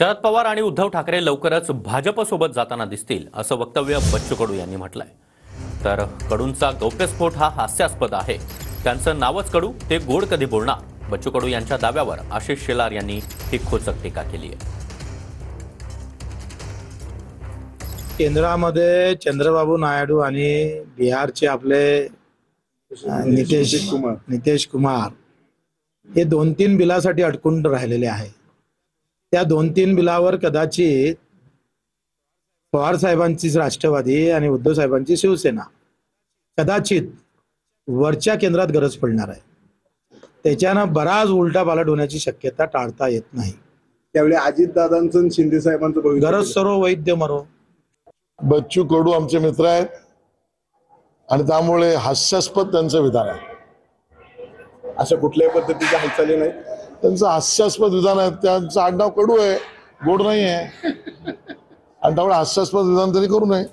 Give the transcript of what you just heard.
शरद पवार आणि उद्धव ठाकरे लवकरच भाजपसोबत जाताना दिसतील असं वक्तव्य बच्चू कडू यांनी म्हटलंय। तर कडूंचा गौप्यस्फोट हा हास्यास्पद आहे, त्यांचं नावच कडू, ते गोड कधी बोलणार। बच्चू कडू यांच्या दाव्यावर आशिष शेलार यांनी ही खोचक टीका केली आहे। केंद्रामध्ये चंद्रबाबू नायडू आणि बिहारचे आपले नितीश कुमार हे 2-3 बिलासाठी अडकून राहिलेले आहे। त्या 2-3 बिलावर कदाचित पवार साहेबांचीच राष्ट्रवादी आणि उद्धव साहेबांची शिवसेना कदाचित वरच्या केंद्रात गरज पडणार आहे। त्याच्यानं बराच उलटापालट होण्याची शक्यता टाळता येत नाही। त्यावेळी अजितदादांचं शिंदे साहेबांचं गरज सरो वैद्य मरो। बच्चू कडू आमचे मित्र आहेत आणि त्यामुळे हास्यास्पद त्यांचं विधान आहे। अशा कुठल्याही पद्धतीच्या हालचाली नाही। त्यांचं हास्यास्पद विधान आहे, त्यांचं आडनाव कडू आहे, गोड नाही आहे, आणि त्यामुळे हास्यास्पद विधान त्यांनी करू नये।